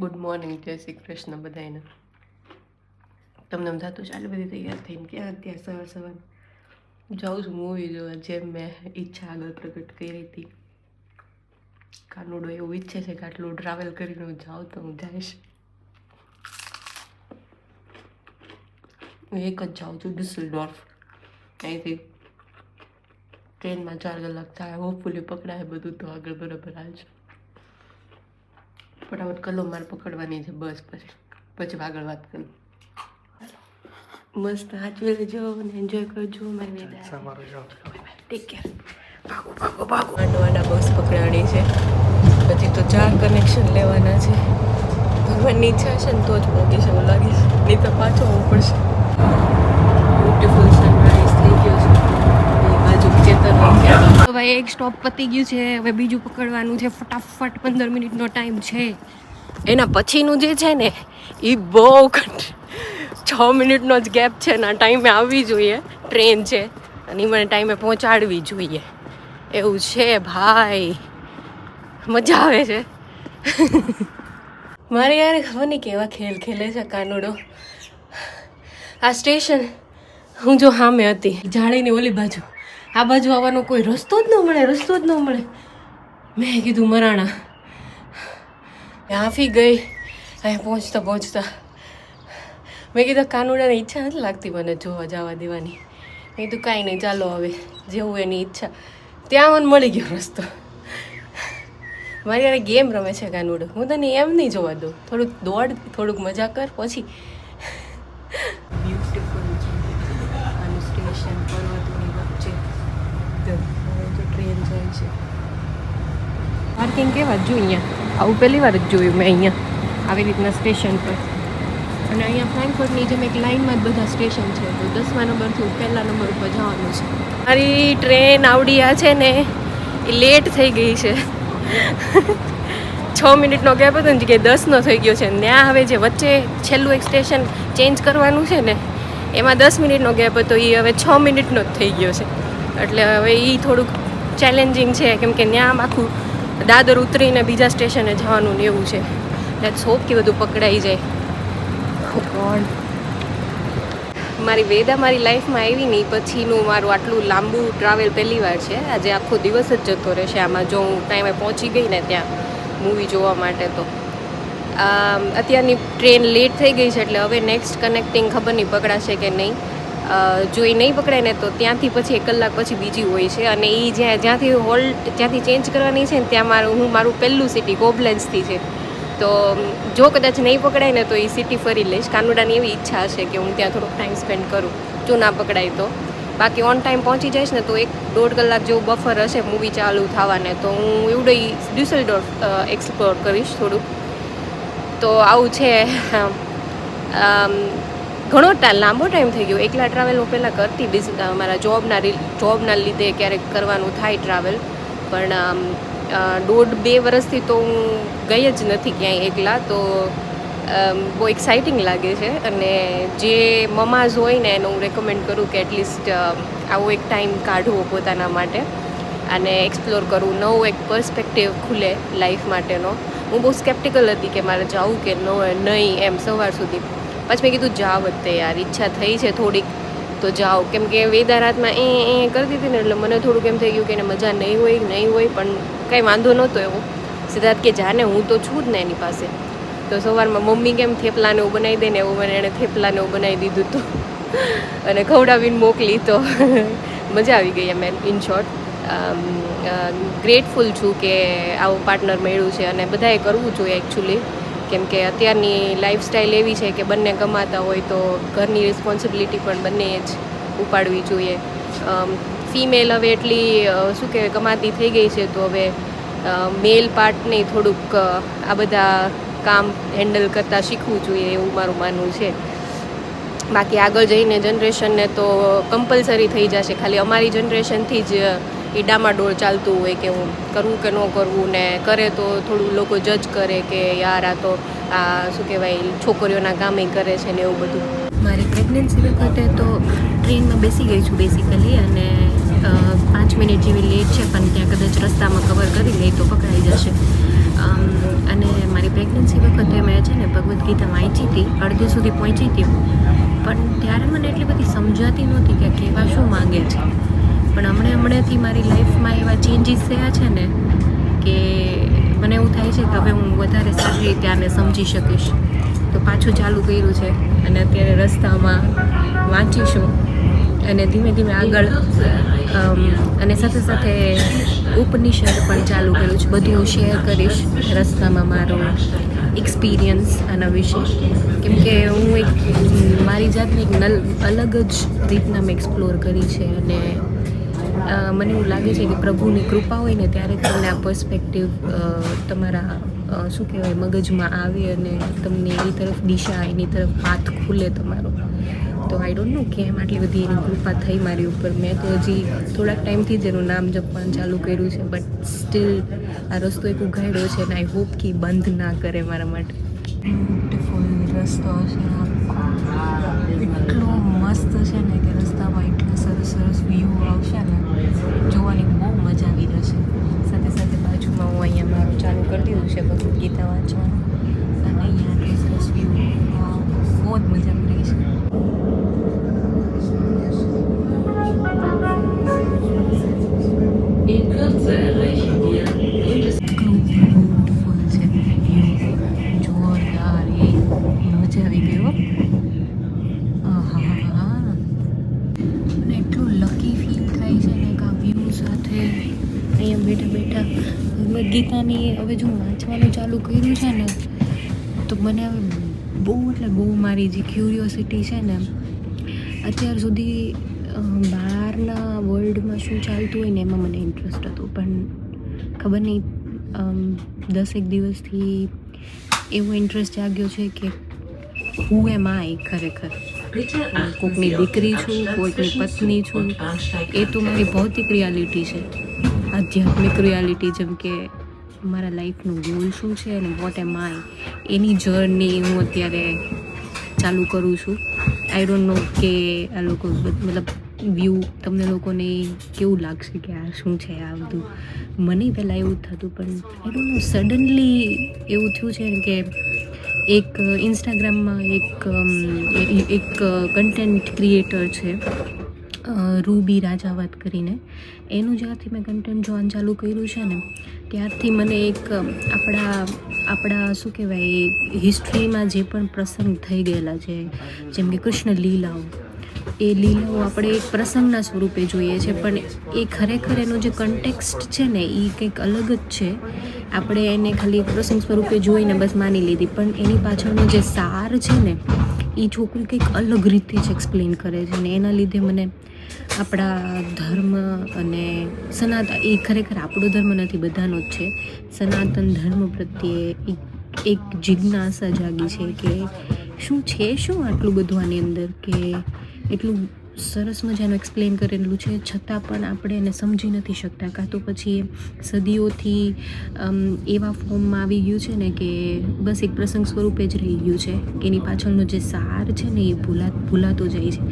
Good morning, જય શ્રી કૃષ્ણ બધાને. તમને એમ થતું ચાલુ બધી તૈયાર થઈને ક્યાં અત્યારે સવાર જાઉં છું મૂવી જોવા, જેમ મેં ઈચ્છા આગળ પ્રગટ કરી હતી. કાનુડો એવું ઈચ્છે છે કે આટલું ટ્રાવેલ કરીને હું જાઉં તો હું જઈશ. હું એક જ જાઉં છું, ડિસેલ્ડોર્ફ. અહીંથી ટ્રેનમાં 4 કલાક થાય, હોપફુલી પકડાય બધું તો આગળ બરાબર હાલશે. ફટાફટ કલો મારે પકડવાની છે બસ, પછી આગળ વાત કરું. મસ્ત હાચવી લેજો અને એન્જોય કરજો મારી વેદા. Take care. ભાગો ભાગો ભાગો. આંડવાના બસ પકડાણી છે, પછી તો 4 કનેક્શન લેવાના છે. ભગવાનની ઈચ્છા છે ને તો જ પહોંચીશ એવું લાગે છે, નહીં તો પાછો આવવું પડશે. બ્યુટીફુલ સનરાઈઝ થઈ ગયો છે એ બાજુ ખેતર. હવે એક સ્ટોપ પતી ગયું છે, હવે બીજું પકડવાનું છે. ફટાફટ 15 મિનિટનો ટાઈમ છે. એના પછીનું જે છે ને એ બહુ 6 મિનિટનો જ ગેપ છે ને. ટાઈમે આવવી જોઈએ ટ્રેન છે અને મને ટાઈમે પહોંચાડવી જોઈએ એવું છે ભાઈ. મજા આવે છે. મારે યાર ખબર નહીં કેવા ખેલ ખેલે છે કાનુડો. આ સ્ટેશન હું જો સામે હતી જાળીની ઓલી બાજુ, આ બાજુ આવવાનો કોઈ રસ્તો જ ન મળે. મેં કીધું મરાણા હાફી ગઈ અહીંયા પહોંચતા. મેં કીધું કાનુડાની ઈચ્છા નથી લાગતી મને જોવા જવા દેવાની. મેં કીધું કાંઈ નહીં, ચાલો હવે જેવું એની ઈચ્છા. ત્યાં મને મળી ગયો રસ્તો. મારી યાર ગેમ રમે છે કાનુડો. હું તને એમ નહીં જોવા દઉં, થોડુંક દોડ, થોડુંક મજા કર પછી. બ્યુટીફુલ આનું સ્ટેશન પર્વતોની વચ્ચે ટ્રેન જાય છે. પાર્કિંગ કેવા જ જોયું અહીંયા, આવું પહેલી વાર જ જોયું મેં અહીંયા આવી રીતના સ્ટેશન પર. અને અહીંયા ફ્રેન્કફર્ટની જેમ એક લાઇનમાં જ બધા સ્ટેશન છે, તો 10મા નંબરથી 1લા નંબર ઉપર જવાનું છે. મારી ટ્રેન આવડી છે ને એ લેટ થઈ ગઈ છે. 6 મિનિટનો ગેપ હતો ને કે 10નો થઈ ગયો છે. ત્યાં હવે જે વચ્ચે છેલ્લું એક સ્ટેશન ચેન્જ કરવાનું છે ને એમાં 10 મિનિટનો ગેપ હતો, એ હવે 6 મિનિટનો જ થઈ ગયો છે. એટલે હવે એ થોડુંક ચેલેન્જિંગ છે, કેમ કે ત્યાં આખું દાદર ઉતરીને બીજા સ્ટેશને જવાનું ને એવું છે. લેટ્સ હોપ કે બધું પકડાઈ જાય. મારી વેદા મારી લાઈફમાં આવી નહીં પછીનું મારું આટલું લાંબુ ટ્રાવેલ પહેલી વાર છે. આજે આખો દિવસ જ જતો રહેશે આમાં, જો હું ટાઈમે પહોંચી ગઈ ને ત્યાં મૂવી જોવા માટે. તો અત્યારની ટ્રેન લેટ થઈ ગઈ છે, એટલે હવે નેક્સ્ટ કનેક્ટિંગ ખબર નહીં પકડાશે કે નહીં. જો એ નહીં પકડાય ને તો ત્યાંથી પછી 1 કલાક પછી બીજી હોય છે. અને એ જ્યાંથી ચેન્જ કરવાની છે ને ત્યાં મારું પહેલું સિટી કોબલેન્સથી છે. તો જો કદાચ નહીં પકડાય ને તો એ સિટી ફરી લઈશ. કાનુડાની એવી ઈચ્છા હશે કે હું ત્યાં થોડોક ટાઈમ સ્પેન્ડ કરું, જો ના પકડાય તો. બાકી ઓન ટાઈમ પહોંચી જઈશ ને તો 1-1.5 કલાક જેવું બફર હશે મૂવી ચાલુ થવાને, તો હું એવડે ડ્યુસેલ્ડોર્ફ એક્સપ્લોર કરીશ થોડુંક. તો આવું છે. ઘણો લાંબો ટાઈમ થઈ ગયો. એકલા ટ્રાવેલ હું પહેલાં કરતી, મારા જોબના લીધે ક્યારેક કરવાનું થાય ટ્રાવેલ, પણ 1.5-2 વર્ષથી તો હું ગઈ જ નથી ક્યાંય એકલા. તો બહુ એક્સાઇટિંગ લાગે છે. અને જે મમાઝ હોય ને એને હું રેકમેન્ડ કરું કે એટલીસ્ટ આવો એક ટાઈમ કાઢવો પોતાના માટે અને એક્સપ્લોર કરવું, નવો એક પર્સપેક્ટિવ ખુલે લાઈફ માટેનો. હું બહુ સ્કેપ્ટિકલ હતી કે મારે જવું કે નહીં એમ સવાર સુધી. પછી મેં કીધું જાવ જ તે યાર, ઈચ્છા થઈ છે થોડીક તો જાઓ. કેમ કે વેદા રાતમાં એ કરતી હતી ને એટલે મને થોડુંક એમ થઈ ગયું કે એને મજા નહીં હોય, પણ કાંઈ વાંધો નહોતો એવો. સિદ્ધાર્થ કે જાને હું તો છું જ ને એની પાસે. તો સવારમાં મમ્મી કેમ થેપલાને એવું બનાવી દે ને એવું મને એણે થેપલાને એવું બનાવી દીધું હતું અને ખવડાવીને મોકલી. તો મજા આવી ગઈ એમ. ઇન શોર્ટ ગ્રેટફુલ છું કે આવું પાર્ટનર મળ્યું છે. અને બધાએ કરવું જોઈએ એકચ્યુઅલી, કેમ કે અત્યારની લાઈફસ્ટાઈલ એવી છે કે બંને કમાતા હોય તો ઘરની રિસ્પોન્સિબિલિટી પણ બંને જ ઉપાડવી જોઈએ. ફિમેલ હવે એટલી શું કહેવાય કમાતી થઈ ગઈ છે, તો હવે મેલ પાર્ટને થોડુંક આ બધા કામ હેન્ડલ કરતાં શીખવું જોઈએ એવું મારું માનવું છે. બાકી આગળ જઈને જનરેશનને તો કમ્પલસરી થઈ જશે. ખાલી અમારી જનરેશનથી જ એ ડામાડોળ ચાલતું હોય કે હું કરવું કે ન કરવું, ને કરે તો થોડું લોકો જજ કરે કે યાર આ તો શું કહેવાય છોકરીઓના કામે કરે છે ને એવું બધું. મારી પ્રેગ્નન્સી વખતે તો ટ્રેનમાં બેસી ગઈ છું બેસિકલી, અને 5 મિનિટ જેવી લેટ છે, પણ ત્યાં કદાચ રસ્તામાં કવર કરી લે તો પકડાઈ જશે. અને મારી પ્રેગ્નન્સી વખતે મેં છે ને ભગવદ્ ગીતા વાંચી હતી, અડધી સુધી પહોંચી હતી, પણ ત્યારે મને એટલી બધી સમજાતી નહોતી કે કહેવા શું માંગે છે. પણ હમણાંથી મારી લાઈફમાં એવા ચેન્જીસ થયા છે ને કે મને એવું થાય છે કે હવે હું વધારે સારી રીતે આને સમજી શકીશ. તો પાછું ચાલુ કર્યું છે અને અત્યારે રસ્તામાં વાંચીશું અને ધીમે ધીમે આગળ અને સાથે સાથે ઉપનિષદ પણ ચાલુ કર્યું છે. બધું હું શેર કરીશ રસ્તામાં મારો એક્સપિરિયન્સ આના વિશે, કેમ કે હું એક મારી જાતને એક અલગ જ રીતના મેં એક્સપ્લોર કરી છે અને મને એવું લાગે છે કે પ્રભુની કૃપા હોય ને ત્યારે તમને આ પર્સપેક્ટિવ તમારા શું કહેવાય મગજમાં આવે અને તમને એની તરફ દિશા, એની તરફ પાથ ખુલે તમારો. તો આઈ ડોન્ટ નો કેમ આટલી બધી એની કૃપા થઈ મારી ઉપર. મેં તો હજી થોડાક ટાઈમથી જ એનું નામ જપવાનું ચાલુ કર્યું છે, બટ સ્ટીલ આ રસ્તો એક ઉઘાડ્યો છે અને આઈ હોપ કે બંધ ના કરે મારા માટે. બ્યુટીફુલ રસ્તો છે, એટલો મસ્ત છે ને કે રસ્તામાં એટલા સરસ સરસ વ્યૂ આવશે ને જોવાની બહુ મજા આવી જશે. સાથે સાથે બાજુમાં હું અહીંયા મારું ચાલુ કરી દીધું છે ભગવદ્ ગીતા વાંચવાનું અને અહીંયા આટલું સરસ વ્યૂ, બહુ જ મજા આવી રહી છે. જોરદાર, એ મજા આવી ગઈ હો. અને એટલું લકી ફીલ થાય છે ને કે આ વ્યૂ સાથે અહીંયા બેઠા બેઠા ભગવદ્ ગીતાની હવે જો વાંચવાનું ચાલુ કર્યું છે ને તો મને હવે બહુ એટલે બહુ મારી જે ક્યુરિયોસિટી છે ને અત્યાર સુધી બહારના વર્લ્ડમાં શું ચાલતું હોય ને એમાં મને ઇન્ટરેસ્ટ હતો, પણ ખબર નહીં 10 દિવસથી એવો ઇન્ટરેસ્ટ જાગ્યો છે કે હું એમાં ખરેખર કોઈકની દીકરી છું, કોઈકની પત્ની છું. એ તો મારી ભૌતિક રિયાલિટી છે, આધ્યાત્મિક રિયાલિટી, જેમ કે મારા લાઈફનું ગોલ શું છે અને વોટ એમ આઈ, એની જર્ની હું અત્યારે ચાલુ કરું છું. આઈ ડોન્ટ નો કે આ લોકો મતલબ વ્યૂ તમને લોકોને કેવું લાગશે કે આ શું છે આ બધું. મને પહેલાં એવું જ થતું, પણ આઈ ડોન્ટ નો સડનલી એવું થયું છે ને કે એક ઇન્સ્ટાગ્રામમાં એક કન્ટેન્ટ ક્રિએટર છે રૂબી રાજાવત કરીને, એનું જ્યારથી મેં કન્ટેન્ટ જોવાનું ચાલુ કર્યું છે ને ત્યારથી મને એક આપણા શું કહેવાય હિસ્ટ્રીમાં જે પણ પ્રસંગ થઈ ગયેલા છે, જેમ કે કૃષ્ણ લીલાઓ, એ લીલાઓ આપણે એક પ્રસંગના સ્વરૂપે જોઈએ છે, પણ એ ખરેખર એનો જે કન્ટેક્સ્ટ છે ને એ કંઈક અલગ જ છે. આપણે એને ખાલી પ્રસંગ સ્વરૂપે જોઈને બસ માની લીધી, પણ એની પાછળનો જે સાર છે ને એ છોકરી કંઈક અલગ રીતે જ એક્સપ્લેન કરે છે. અને એના લીધે મને આપણા ધર્મ અને સનાતન, એ ખરેખર આપણો ધર્મ નથી, બધાનો જ છે, સનાતન ધર્મ પ્રત્યે એક જિજ્ઞાસા જાગી છે કે શું છે શું આટલું બધું આની અંદર, કે એટલું સરસ મજાનું એક્સપ્લેન કરેલું છે છતાં પણ આપણે એને સમજી નથી શકતા, કાં તો પછી સદીઓથી એવા ફોર્મમાં આવી ગયું છે ને કે બસ એક પ્રસંગ સ્વરૂપે જ રહી ગયું છે. એની પાછળનો જે સાર છે ને એ ભૂલાતો જાય છે.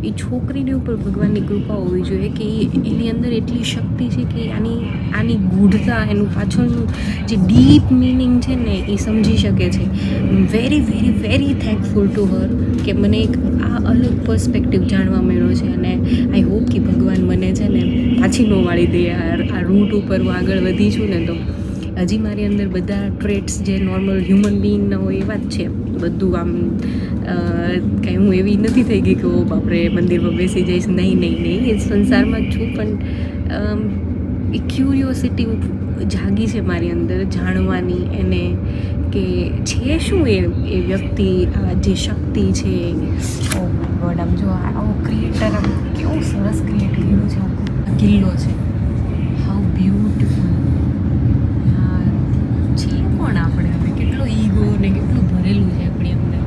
એ છોકરીને ઉપર ભગવાનની કૃપા હોવી જોઈએ કે એની અંદર એટલી શક્તિ છે કે આની ગૂઢતા, એનું પાછળનું જે ડીપ મિનિંગ છે ને એ સમજી શકે છે. Very very very thankful to her કે મને એક આ અલગ પર્સપેક્ટિવ જાણવા મળ્યો છે. અને આઈ હોપ કે ભગવાન મને છે ને પાછી ન વાળી દે. આ રૂટ ઉપર હું આગળ વધી છું ને તો હજી મારી અંદર બધા ટ્રેટ્સ જે નોર્મલ હ્યુમન બિંગના હોય એવા જ છે બધું. આમ કંઈ હું એવી નથી થઈ ગઈ કે ઓ બાપરે મંદિરમાં બેસી જઈશ, નહીં, એ સંસારમાં જ છું, પણ એ ક્યુરિયોસિટી જાગી છે મારી અંદર જાણવાની, એને કે છે શું એ વ્યક્તિ, આ જે શક્તિ છે. ઓ માય ગોડ, આમ જો આવો ક્રિએટર આમ કેવું સરસ ક્રિએટ કર્યું છે. આ કિલ્લો છે, હાઉ બ્યુટીફુલ. યાર છે કોણ આપણે, હવે કેટલો ઈગો ને કેટલું ભરેલું છે આપણી અંદર.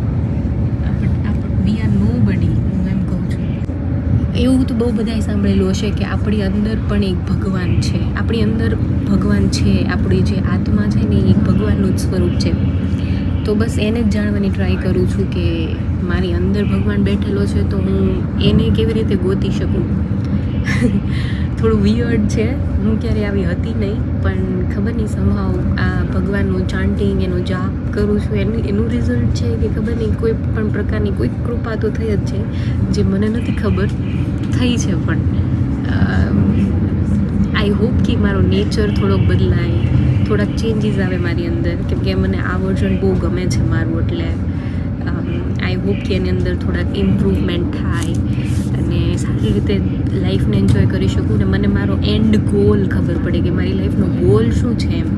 વી આર નો બડી, હું એમ કહું છું. એવું તો બહુ બધાએ સાંભળેલું હશે કે આપણી અંદર પણ એક ભગવાન છે, આપણી અંદર ભગવાન છે, આપણી જે આત્મા છે ને એ એક ભગવાનનું જ સ્વરૂપ છે. તો બસ એને જ જાણવાની ટ્રાય કરું છું કે મારી અંદર ભગવાન બેઠેલો છે તો હું એને કેવી રીતે ગોતી શકું. થોડું વિયર્ડ છે. હું ક્યારે આવી હતી નહીં, પણ ખબર નહીં સમહાવ આ ભગવાનનું ચાન્ટિંગ, એનો જાપ કરું છું, એનું રિઝલ્ટ છે કે ખબર નહીં, કોઈ પણ પ્રકારની કોઈ કૃપા તો થઈ જ છે, જે મને નથી ખબર થઈ છે. પણ આઈ હોપ કે મારો નેચર થોડોક બદલાય, થોડાક ચેન્જીસ આવે મારી અંદર, કેમ કે મને આ વર્ઝન બહુ ગમે છે મારું. એટલે આઈ હોપ કે એની અંદર થોડાક ઇમ્પ્રૂવમેન્ટ થાય અને સારી રીતે લાઈફને એન્જોય કરી શકું. ને મને મારો એન્ડ ગોલ ખબર પડે કે મારી લાઈફનો ગોલ શું છે એમ.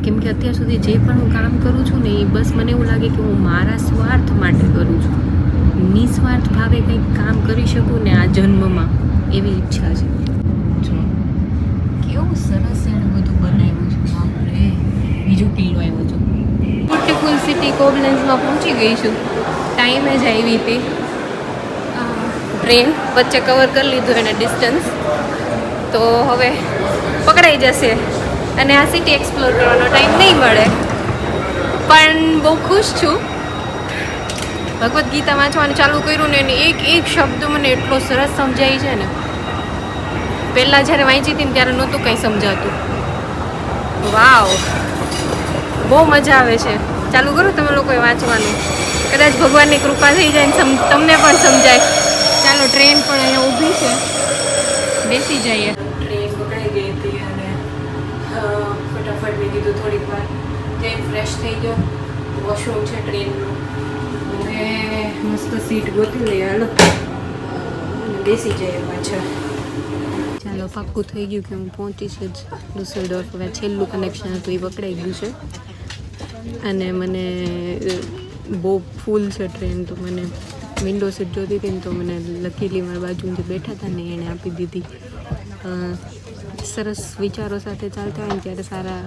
કેમ કે અત્યાર સુધી જે પણ હું કામ કરું છું ને, એ બસ મને એવું લાગે કે હું મારા સ્વાર્થ માટે કરું છું. નિસ્વાર્થ ભાવે કંઈક કામ કરી શકું ને આ જન્મમાં, એવી ઈચ્છા છે. જો કેવું સરસ એને બધું બનાવ્યું છે, બાપરે. બીજું કિલ્લો આવ્યો છું. બ્યુટીફુલ સિટી કોબલેન્સમાં પહોંચી ગઈ છું. ટાઈમે જ આવી હતી. ટ્રેન વચ્ચે કવર કરી લીધું એને ડિસ્ટન્સ, તો હવે પકડાઈ જશે અને આ સિટી એક્સપ્લોર કરવાનો ટાઈમ નહીં મળે. પણ બહુ ખુશ છું. ભગવદ્ ગીતા વાંચવાનું ચાલુ કર્યું ને, એની એક એક શબ્દ મને એટલો સરસ સમજાય છે ને. પહેલાં જ્યારે વાંચી હતી ને ત્યારે નહોતું કંઈ સમજાતું. વાવ, બહુ મજા આવે છે. ચાલુ કરો તમે લોકોએ વાંચવાનું, કદાચ ભગવાનની કૃપા થઈ જાય ને તમને પણ સમજાય. ચાલો, ટ્રેન પણ અહીંયા ઊભી છે, બેસી જઈએ. ટ્રેન પકડાઈ ગઈ હતી અને ફટાફટ મેં કીધું થોડીક વાર જઈને ફ્રેશ થઈ ગયો. વોશરૂમ છે ટ્રેનનું, અને મસ્ત સીટ ગોતી લઈએ. હાલો બેસી જઈએ પાછળ. ચાલો, પાક્કું થઈ ગયું કે હું પહોંચીશ જ ડુસેલ્ડોર્ફ. હવે છેલ્લું કનેક્શન હતું એ પકડાઈ ગયું છે અને મને બહુ ફૂલ છે ટ્રેન. તો મને વિન્ડો સીટ જોતી હતી ને, તો મને લકીલી મારી બાજુમાં જે બેઠા હતા ને એણે આપી દીધી. સરસ વિચારો સાથે ચાલતા હોય ને ત્યારે સારા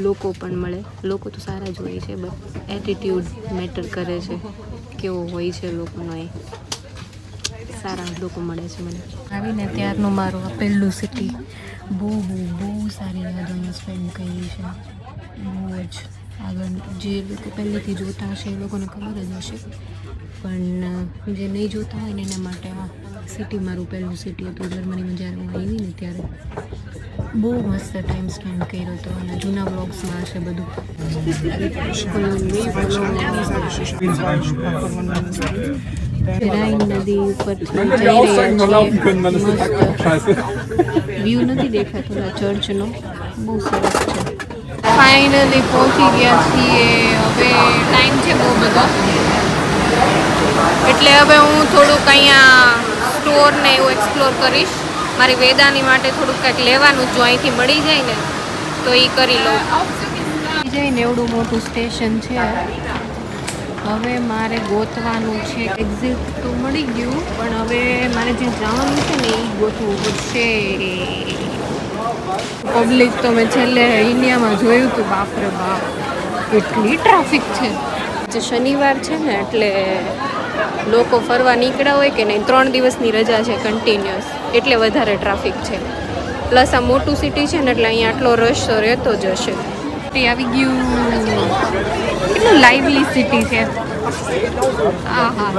લોકો પણ મળે. લોકો તો સારા જ હોય છે, બટ એટીટ્યૂડ મેટર કરે છે, કેવો હોય છે લોકોનો. એ સારા લોકો મળે છે મને. આવીને ત્યારનું મારું આ પહેલું સિટી બહુ સારી યાદોને સ્પેન્ડ કરી છે. બહુ જ આગળ જે લોકો પહેલેથી જોતા હશે એ લોકોને ખબર જ હશે, પણ જે નહીં જોતા હોય ને એના માટે આ સિટી મારું પહેલું સિટી હતું. જર્મનીમાં જ્યારે હું આવી ને ત્યારે બહુ મસ્ત ટાઈમ સ્પેન્ડ કર્યો હતો. અને જૂના બ્લોગ્સમાં હશે બધું. રાઈન નદી ઉપર જઈ રહ્યા છીએ. મસ્ત વ્યૂ નથી દેખાતો આ ચર્ચનો, બહુ સરસ છે. ફાઇનલી પહોંચી ગયા છીએ. હવે ટાઈમ છે બહુ બધો, એટલે હવે હું થોડુંક અહીંયા સ્ટોર ને એવું એક્સપ્લોર કરીશ. મારી વેદાની માટે થોડુંક કંઈક લેવાનું, જો અહીંથી મળી જાય ને તો એ કરી લઉં. જઈને એવડું મોટું સ્ટેશન છે. હવે મારે ગોતવાનું છે. એક્ઝિટ તો મળી ગયું, પણ હવે મારે જે જવાનું છે ને એ ગોતવું પડશે. પબ્લિક તો મેં છેલ્લે ઇન્ડિયામાં જોયું હતું, બાપરે બાપ, એટલી ટ્રાફિક છે. જે શનિવાર છે ને એટલે લોકો ફરવા નીકળ્યા હોય કે નહીં, 3 દિવસની રજા છે કન્ટિન્યુઅસ, એટલે વધારે ટ્રાફિક છે. પ્લસ આ મોટું સિટી છે ને એટલે અહીંયા આટલો રશ તો રહેતો જ હશે. આવી ગયું. કેટલું લાઇવલી સિટી છે. હા,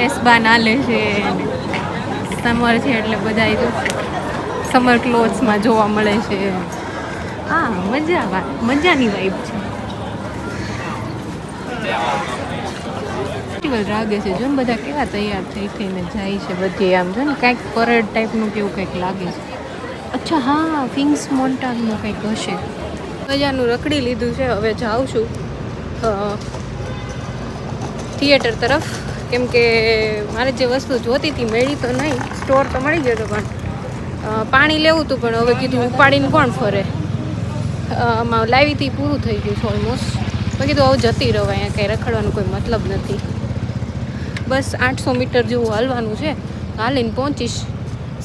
એસબા નાલે છે. સમર છે એટલે બધા તો સમર ક્લોથ્સમાં જોવા મળે છે. હા, મજાની વાઇબ છે. ફેસ્ટિવલ લાગે છે. જો ને બધા કેવા તૈયાર થઈને જાય છે બધી. આમ જો ને કાંઈક પરેડ ટાઈપનું કેવું કંઈક લાગે છે. અચ્છા હા, ફિંગ્સ મોન્ટાગનું કંઈક હશે. મજાનું રખડી લીધું છે. હવે જાઉં છું થિયેટર તરફ, કેમ કે મારે જે વસ્તુ જોતી હતી મળી તો નહીં. સ્ટોર તો મળી ગયો હતો, પણ પાણી લેવું હતું, પણ હવે કીધું ઉપાડીને કોણ ફરે. લાવી હતી, પૂરું થઈ ગયું છે ઓલમોસ્ટ. મેં કીધું હવે જતી રહો, અહીંયા કંઈ રખડવાનો કોઈ મતલબ નથી. બસ 800 મીટર જેવું હાલવાનું છે. હાલીને પહોંચીશ.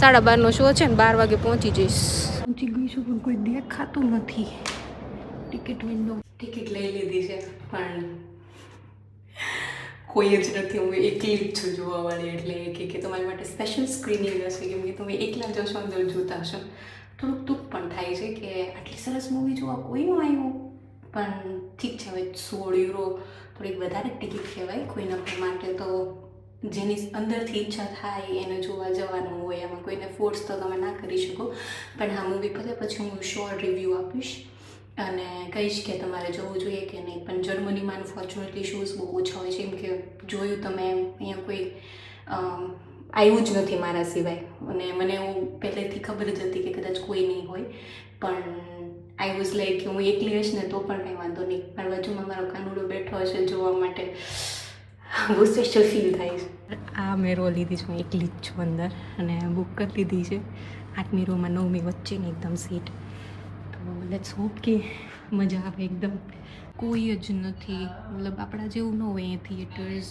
12:30નો શો છે ને 12 વાગે પહોંચી જઈશ. પહોંચી ગઈ છું, પણ કોઈ દેખાતું નથી. ટિકિટ લઈ લીધી છે, પણ કોઈ જ નથી. હું એકલી જ છું જોવાવાળી. એટલે કે તમારી માટે સ્પેશિયલ સ્ક્રીનિંગ હશે, કેમ કે તમે એકલા જશો અંદર જોતા હશો. થોડુંક દુઃખ પણ થાય છે કે આટલી સરસ મૂવી જોવા કોઈ ન આવ્યું. પણ ઠીક છે, હવે €16 થોડીક વધારે ટિકિટ કહેવાય કોઈના માટે. તો જેની અંદરથી ઈચ્છા થાય એને જોવા જવાનું હોય, એમાં કોઈને ફોર્સ તો તમે ના કરી શકો. પણ હા, મૂવી પતે પછી હું શોર્ટ રિવ્યૂ આપીશ અને કહીશ કે તમારે જવું જોઈએ કે નહીં. પણ જર્મનીમાં અનફોર્ચ્યુનેટલી શોઝ બહુ ઓછા હોય છે, એમ કે જોયું તમે અહીંયા કોઈ આવ્યું જ નથી મારા સિવાય. અને મને એવું પહેલેથી ખબર જ હતી કે કદાચ કોઈ નહીં હોય, પણ આઈ વોઝ લાઈક કે હું એકલી હશ ને તો પણ કંઈ વાંધો નહીં, મારી બાજુમાં મારો કાનુડો બેઠો હશે જોવા માટે, બહુ સ્પેશિયલ ફીલ થાય છે. આ મેં રો લીધી છે, હું એકલી જ છું અંદર અને બુક કરી લીધી છે 8મી રોમાં 9મી વચ્ચેની એકદમ સીટ. તો લેટ્સ હોપ કે મજા આવે એકદમ. કોઈ જ નથી, મતલબ આપણા જેવું ન હોય અહીંયા થિયેટર્સ,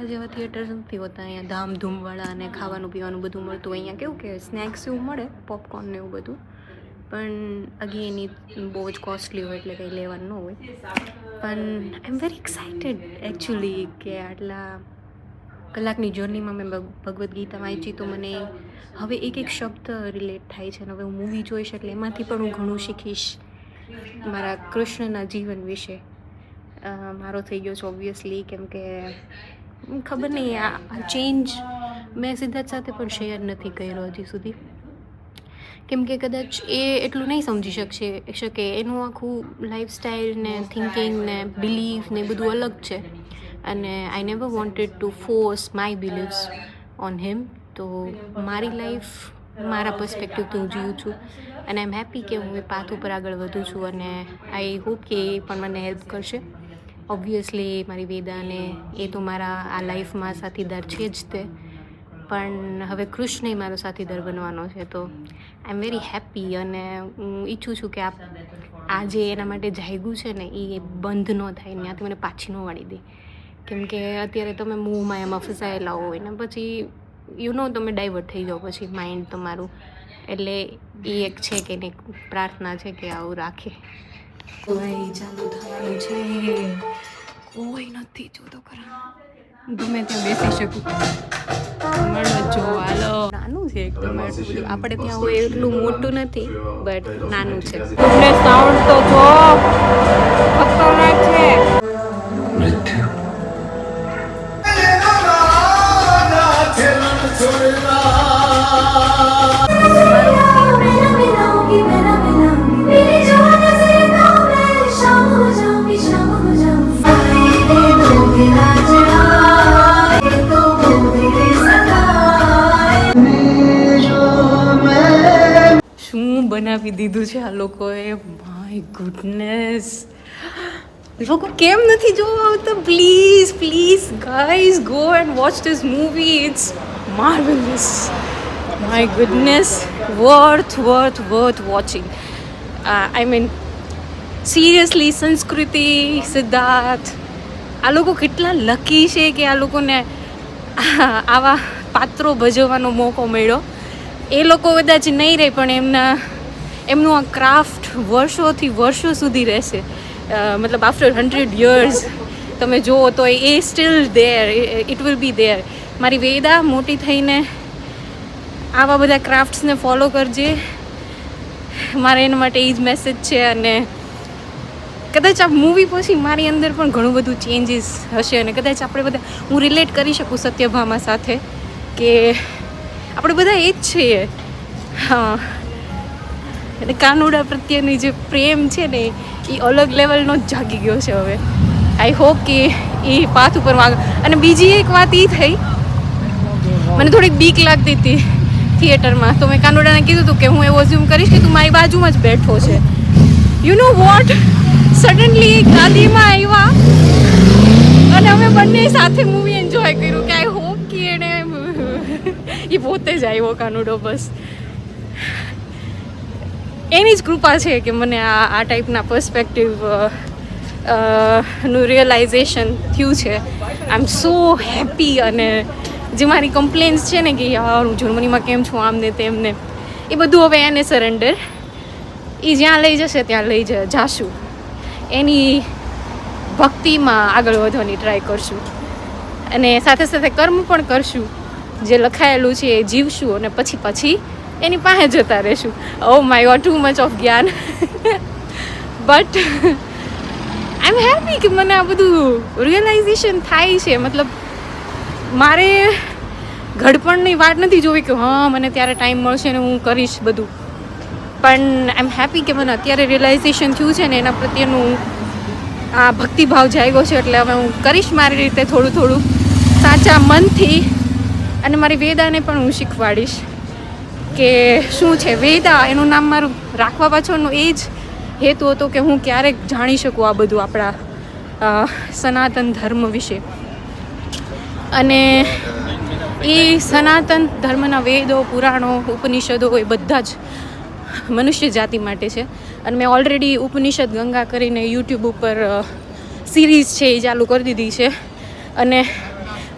જેવા થિયેટર્સ નથી હોતા અહીંયા ધામધૂમવાળા અને ખાવાનું પીવાનું બધું મળતું. અહીંયા કેવું કે સ્નેક્સ એવું મળે, પોપકોર્ન ને એવું બધું, પણ અગેન એ બહુ જ કોસ્ટલી હોય એટલે કંઈ લેવાનું ન હોય. પણ આઈ એમ વેરી એક્સાઇટેડ એકચ્યુઅલી કે આટલા કલાકની જર્નીમાં મેં ભગવદ્ ગીતા વાંચી તો મને હવે એક એક શબ્દ રિલેટ થાય છે અને હવે હું મૂવી જોઈશ એટલે એમાંથી પણ હું ઘણું શીખીશ મારા કૃષ્ણના જીવન વિશે. મારો થઈ ગયો છે ઓબ્વિયસલી, કેમ કે ખબર નહીં આ ચેન્જ મેં સિદ્ધાર્થ સાથે પણ શેર નથી કર્યો હજી સુધી, કેમ કે કદાચ એ એટલું નહીં સમજી શકે એનું આખું લાઈફસ્ટાઈલ ને થિંકિંગ ને બિલીફ ને બધું અલગ છે અને I never wanted to force my believes on હિમ. તો મારી લાઈફ મારા પર્સપેક્ટિવથી હું જીવું છું અને આઈ એમ હેપી કે હું એ પાથ ઉપર આગળ વધું છું અને આઈ હોપ કે એ પણ મને હેલ્પ કરશે. ઓબ્વિયસલી મારી વેદાને એ તો મારા આ લાઈફમાં સાથીદાર છે જ તે, પણ હવે કૃષ્ણ મારો સાથીદાર બનવાનો છે. તો આઈ એમ વેરી હેપી અને હું ઈચ્છું છું કે આ જે એના માટે જાગ્યું છે ને એ બંધ ન થાય, ત્યાંથી મને પાછી ન વાળી દે. કેમ કે અત્યારે તમે મોહમાં એમાં ફસાયેલા હોય ને પછી તમે ડાયવર્ટ થઈ જાઓ પછી માઇન્ડ તમારું. એટલે એ એક છે કે એની પ્રાર્થના છે કે આવું રાખે. કોઈ ચાલુ થવાનું છે, કોઈ નથી જોતો ખરા, ગમે ત્યાં બેસી શકું. જો હાલો, નાનું છે એકદમ, એટલું બધું આપણે ત્યાં હોય એટલું મોટું નથી, બટ નાનું છે. સાઉન્ડ તો જો ખતરનાક છે. શું બનાવી દીધું છે આ લોકોએ, માય ગુડનેસ. લોકો કેમ નથી જોવા આવતા? Please please guys, go and watch this movie, it's marvellous. My goodness, worth watching. I mean seriously, Sanskruti, Siddharth, આ લોકો કેટલા લકી છે કે આ લોકોને આવા પાત્રો ભજવવાનો મોકો મળ્યો. એ લોકો કદાચ નહીં રહે પણ એમનું આ ક્રાફ્ટ વર્ષો સુધી રહેશે. મતલબ આફ્ટર 100 years તમે જુઓ તો એ still there, it will be there. મારી વેદા મોટી થઈને આવા બધા ક્રાફ્ટ્સને ફોલો કરજે, મારે એના માટે એ જ મેસેજ છે. અને કદાચ આ મૂવી પછી મારી અંદર પણ ઘણું બધું ચેન્જીસ હશે અને કદાચ આપણે બધા, હું રિલેટ કરી શકું સત્યભામા સાથે કે આપણે બધા એ જ છીએ. હા, અને કાનુડા પ્રત્યેની જે પ્રેમ છે ને એ અલગ લેવલનો જ જાગી ગયો છે હવે. આઈ હોપ કે એ પાથ ઉપર અને બીજી એક વાત એ થઈ, મને થોડીક બીક લાગતી હતી થિયેટરમાં, તો મેં કાનુડાને કીધું હતું કે હું એવું અઝ્યુમ કરીશ કે તું મારી બાજુમાં જ બેઠો છે. યુ નો વોટ, સડનલી ગાદીમાં આવ્યા અને અમે બંને સાથે મૂવી એન્જોય કર્યું. કે આઈ હોપ કે એને એ પોતે જ આવ્યો કાનુડો, બસ એની જ કૃપા છે કે મને આ ટાઈપના પર્સપેક્ટિવ નું રિયલાઇઝેશન થયું છે. આઈ એમ સો હેપી. અને જે મારી કમ્પ્લેન્સ છે ને કે યાર હું જર્મનીમાં કેમ છું, આમ ને તેમ ને, એ બધું હવે એને સરેન્ડર, એ જ્યાં લઈ જશે ત્યાં લઈ જાશું. એની ભક્તિમાં આગળ વધવાની ટ્રાય કરશું અને સાથે સાથે કર્મ પણ કરશું. જે લખાયેલું છે એ જીવશું અને પછી એની પાસે જતા રહેશું. Oh my god, too much of જ્ઞાન. બટ આઈ એમ હેપી કે મને આ બધું રિયલાઇઝેશન થાય છે. મતલબ મારે ઘડપણની વાત નથી જોવી કે હા મને ત્યારે ટાઈમ મળશે ને હું કરીશ બધું, પણ આઈ એમ હેપી કે મને અત્યારે રિયલાઇઝેશન થયું છે ને એના પ્રત્યેનું આ ભક્તિભાવ જાગ્યો છે, એટલે હવે હું કરીશ મારી રીતે થોડું થોડું સાચા મનથી. અને મારી વેદાને પણ હું શીખવાડીશ કે શું છે વેદા, એનું નામ મારું રાખવા પાછળનો એ જ હેતુ હતો કે હું ક્યારેક જાણી શકું આ બધું આપણા સનાતન ધર્મ વિશે. અને એ સનાતન ધર્મના વેદો, પુરાણો, ઉપનિષદો એ બધા જ મનુષ્ય જાતિ માટે છે. અને મેં ઓલરેડી ઉપનિષદ ગંગા કરીને યુટ્યુબ ઉપર સિરીઝ છે એ ચાલુ કરી દીધી છે. અને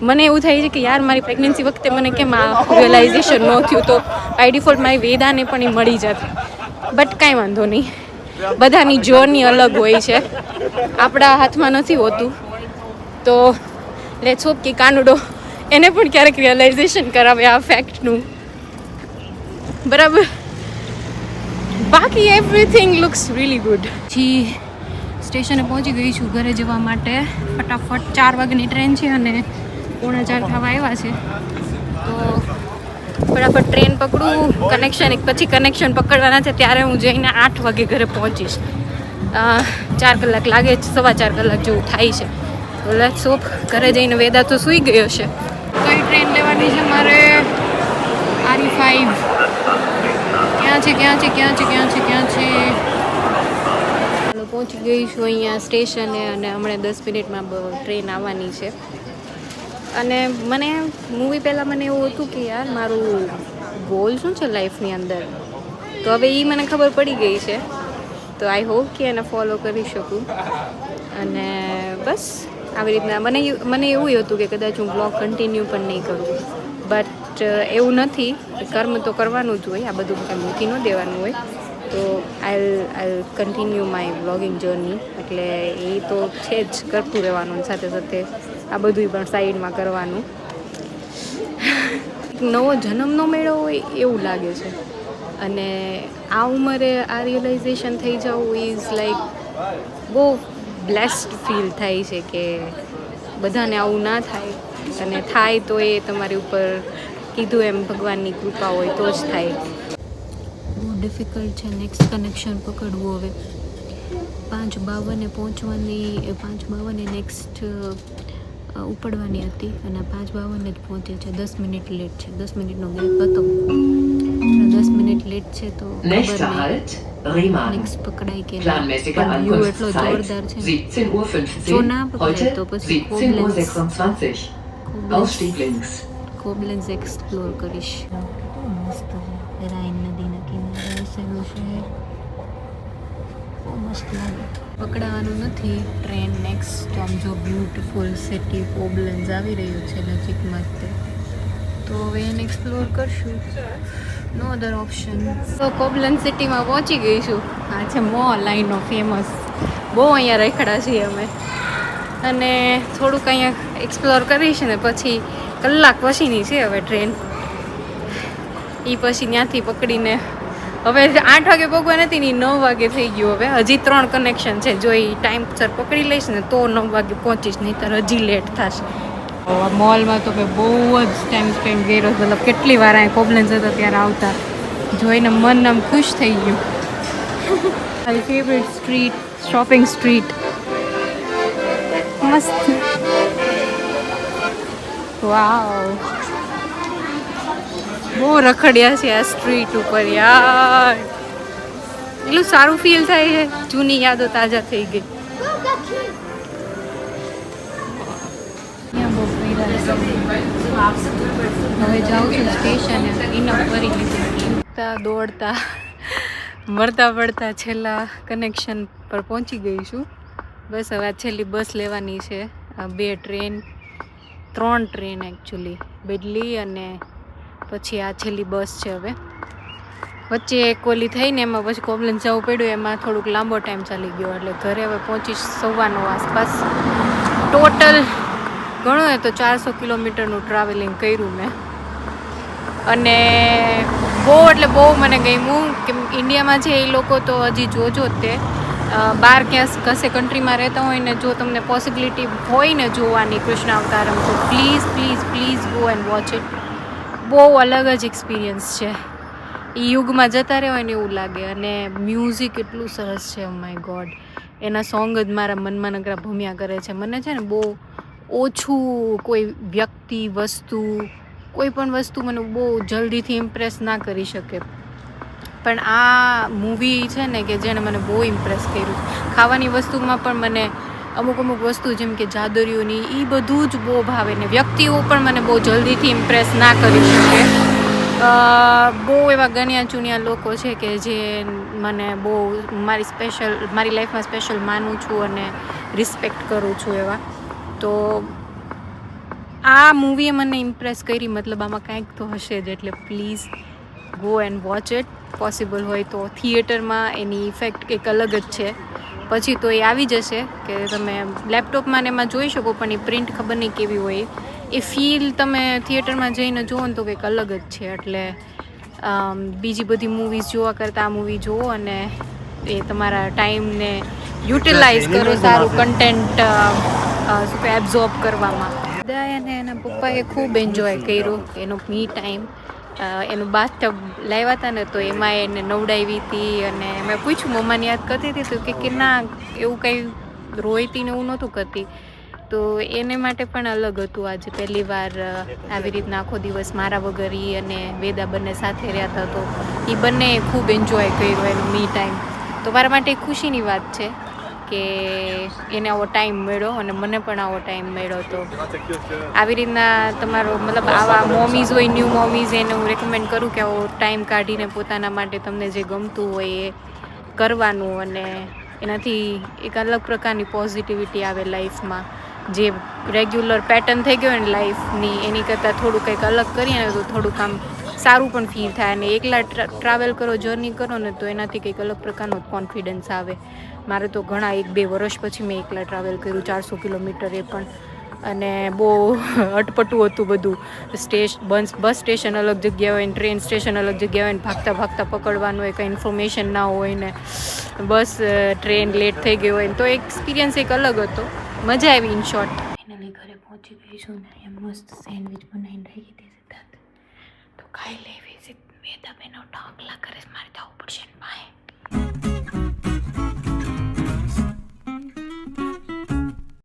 મને એવું થાય છે કે યાર મારી પ્રેગ્નન્સી વખતે મને કેમ આ રિયલાઇઝેશન ન થયું, તો બાય ડિફોલ્ટ મારી વેદાને પણ એ મળી જાત. બટ કાંઈ વાંધો નહીં, બધાની જર્ની અલગ હોય છે, આપણા હાથમાં નથી હોતું. તો લેટ્સ હોપ કે કાનુડો એને પણ ક્યારેક રિયલાઇઝેશન કરાવે આ ફેક્ટનું. બરાબર, બાકી એવરીથિંગ લુક્સ રિયલી ગુડ. જી સ્ટેશને પહોંચી ગઈ છું ઘરે જવા માટે. ફટાફટ 4 વાગ્યાની ટ્રેન છે અને 3:45 થવા આવ્યા છે. તો ફટાફટ ટ્રેન પકડું, કનેક્શન પછી કનેક્શન પકડવાના છે, ત્યારે હું જઈને 8 વાગે ઘરે પહોંચીશ. 4 કલાક લાગે છે, 4.25 કલાક જેવું થાય છે. તો લેટ્સ હોપ ઘરે જઈને વેદા તો સૂઈ ગયો છે. કઈ ટ્રેન લેવાની છે મારે? RE5. ક્યાં છે પહોંચી ગઈ છું અહીંયા સ્ટેશને, અને હમણાં 10 મિનિટમાં ટ્રેન આવવાની છે. અને મને મૂવી પહેલાં મને એવું હતું કે યાર મારું ગોલ શું છે લાઈફની અંદર, તો હવે એ મને ખબર પડી ગઈ છે. તો આઈ હોપ કે એને ફોલો કરી શકું. અને બસ આવી રીતના મને એવું હતું કે કદાચ હું બ્લોગ કન્ટિન્યુ પણ નહીં કરું, બટ એવું નથી. કર્મ તો કરવાનું જ હોય, આ બધું કંઈ મૂકી ન દેવાનું હોય. તો આઈ કન્ટિન્યુ માય વ્લોગિંગ જર્ની. એટલે એ તો છે જ, કરતું રહેવાનું, સાથે સાથે આ બધું પણ સાઈડમાં કરવાનું. નવો જન્મનો મેળો હોય એવું લાગે છે. અને આ ઉંમરે આ રિયલાઇઝેશન થઈ જવું ઇઝ લાઈક બહુ બ્લેસ્ડ ફીલ થાય છે કે બધાને આવું ના થાય, અને થાય તો એ તમારી ઉપર કીધું એમ ભગવાનની કૃપા હોય તો જ થાય. બહુ ડિફિકલ્ટ છે નેક્સ્ટ કનેક્શન પકડવું. હવે 5:52 પહોંચવાની, 5:52 નેક્સ્ટ ઉપડવાની હતી, અને 5:52 જ પહોંચે છે. 10 મિનિટ લેટ છે. 10 મિનિટનો ગેપ હતો, 10 મિનિટ લેટ છે. તો નેક્સ્ટ પકડાય કે પણ વ્યૂ એટલો જોરદાર છે, જો ના પકડાય તો પછી કોબલેન્સ એક્સપ્લોર કરીશ. મસ્ત રાઈન નદીના કિનારે વસેલું શહેર, બહુ મસ્ત લાગે. પકડાવાનું નથી ટ્રેન નેક્સ્ટ. આમ જો બ્યુટીફુલ સિટી કોબલેન્સ આવી રહ્યું છે નજીકમાં જ, તો હવે એને એક્સપ્લોર કરશું. નો અધર ઓપ્શન. તો કોબલેન્સ સિટીમાં પહોંચી ગઈ છું. આ છે મોલ લાઈનો ફેમસ, બહુ અહીંયા રખડા છીએ અમે. અને થોડુંક અહીંયા એક્સપ્લોર કરીશ ને પછી કલાક પછીની છે હવે ટ્રેન. એ પછી ત્યાંથી પકડીને હવે 8 વાગે પગવા નથી ને 9 વાગે થઈ ગયું. હવે હજી 3 કનેક્શન છે, જો એ ટાઈમ સર પકડી લઈશ ને તો 9 વાગે પહોંચીશ, નહીંતર હજી લેટ થશે. મોલમાં તો મેં બહુ જ ટાઈમ સ્પેન્ડ કર્યો. મતલબ કેટલી વાર અહીં કોબલેન્સ હતો ત્યારે આવતા, જોઈને મન આમ ખુશ થઈ ગયું. મારી ફેવરેટ સ્ટ્રીટ, શોપિંગ સ્ટ્રીટ, મસ્ત. વાવ, બહુ રખડ્યા છે આ સ્ટ્રીટ ઉપર યાર. એટલું સારું ફીલ થાય છે, જૂની યાદો તાજા થઈ ગઈ. હવે જાઉં છું સ્ટેશને, ઇનફ કરી લીધું. દોડતા મળતા પડતા છેલ્લા કનેક્શન પર પહોંચી ગઈ છું. બસ હવે આ છેલ્લી બસ લેવાની છે. 2 ટ્રેન, 3 ટ્રેન એકચ્યુઅલી, બેડલી અને પછી આ છેલ્લી બસ છે. હવે વચ્ચે એક ઓલી થઈને એમાં પછી કોબલેન્સ જવું પડ્યું, એમાં થોડુંક લાંબો ટાઈમ ચાલી ગયો. એટલે ઘરે હવે પહોંચીશ 9:15 આસપાસ. ટોટલ ઘણું હોય તો 400 કિલોમીટરનું ટ્રાવેલિંગ કર્યું મેં. અને બહુ એટલે બહુ મને ગમ્યું કે ઇન્ડિયામાં છે એ લોકો તો હજી જોજો જ તે બહાર ક્યાં કશે કન્ટ્રીમાં રહેતા હોય ને જો તમને પોસિબિલિટી હોય ને જોવાની કૃષ્ણ અવતારમ તો please please please go and watch it. બહુ અલગ જ એક્સપિરિયન્સ છે. એ યુગમાં જતા રહેવાય ને એવું લાગે. અને મ્યુઝિક એટલું સરસ છે. ઓ માય ગોડ, એના સોંગ જ મારા મનમાં નકરા ભમ્યા કરે છે. મને છે ને બહુ ઓછું કોઈ વ્યક્તિ વસ્તુ કોઈ પણ વસ્તુ મને બહુ જલ્દીથી ઇમ્પ્રેસ ના કરી શકે, પણ આ મૂવી છે ને કે જેણે મને બહુ ઇમ્પ્રેસ કર્યું. ખાવાની વસ્તુમાં પણ મને અમુક વસ્તુ જેમ કે જાદરીઓની એ બધું જ બહુ ભાવે ને વ્યક્તિઓ પણ મને બહુ જલ્દીથી ઇમ્પ્રેસ ના કરી શકે. બહુ એવા ગણ્યા ચૂન્યા લોકો છે કે જે મને બહુ મારી લાઈફમાં સ્પેશિયલ માનું છું અને રિસ્પેક્ટ કરું છું એવા. તો આ મૂવીએ મને ઇમ્પ્રેસ કરી, મતલબ આમાં કાંઈક તો હશે જ. એટલે please go and watch it. Possible હોય તો થિયેટરમાં એની ઇફેક્ટ કંઈક અલગ જ છે. પછી તો એ આવી જશે કે તમે લેપટોપમાં ને એમાં જોઈ શકો, પણ એ પ્રિન્ટ ખબર નહીં કેવી હોય. એ ફીલ તમે થિયેટરમાં જઈને જુઓ ને તો કંઈક અલગ જ છે. એટલે બીજી બધી મૂવીઝ જોવા કરતાં આ મૂવી જુઓ અને એ તમારા ટાઈમને યુટિલાઇઝ કરો સારું કન્ટેન્ટ શું કે એબ્ઝોર્બ કરવામાં. અને એના પપ્પાએ ખૂબ એન્જોય કર્યો એનો મી ટાઈમ. એનું બાથટબ લાવ્યા હતા ને તો એમાં એને નવડાવી હતી. અને મેં પૂછ્યું મમ્માને યાદ કરતી હતી તો કે ના એવું કંઈ રોઈતી ને એવું નહોતું કરતી. તો એને માટે પણ અલગ હતું. આજે પહેલી વાર આવી રીતના આખો દિવસ મારા વગર ઈ અને વેદા બંને સાથે રહ્યા હતા. તો એ બંને ખૂબ એન્જોય કર્યો એનો મી ટાઈમ. તો મારા માટે ખુશીની વાત છે કે એને આવો ટાઈમ મળ્યો અને મને પણ આવો ટાઈમ મળ્યો. તો આવી રીતના તમારો મતલબ આવા મોમીઝ હોય, ન્યૂ મોમીઝ, એને હું રેકમેન્ડ કરું કે આવો ટાઈમ કાઢીને પોતાના માટે તમને જે ગમતું હોય એ કરવાનું. અને એનાથી એક અલગ પ્રકારની પોઝિટિવિટી આવે લાઈફમાં. જે રેગ્યુલર પેટર્ન થઈ ગયો ને લાઈફની એની કરતાં થોડું કંઈક અલગ કરીએ ને તો થોડુંક આમ સારું પણ ફીલ થાય. અને એકલા ટ્રાવેલ કરો, જર્ની કરો ને તો એનાથી કંઈક અલગ પ્રકારનો કોન્ફિડન્સ આવે. મારે તો ઘણા 1-2 વર્ષ પછી મેં એકલા ટ્રાવેલ કર્યું 400 કિલોમીટર એ પણ. અને બહુ અટપટું હતું બધું. બસ સ્ટેશન અલગ જગ્યા હોય ને ટ્રેન સ્ટેશન અલગ જગ્યા હોય ને ભાગતા પકડવાનું હોય, કંઈ ઇન્ફોર્મેશન ના હોય ને બસ ટ્રેન લેટ થઈ ગઈ હોય ને તો એક્સપિરિયન્સ એક અલગ હતો. મજા આવી ઇન શોર્ટ. ફાઇનલી ઘરે પહોંચી ગઈ છું ને એમ મસ્ત સેન્ડવિચ બનાવીને રાખી હતી સિદ્ધાર્થ તો ખાઈ લેવી. વેદા બેનો ઢાકલા કરે, મારે જવું પડશે.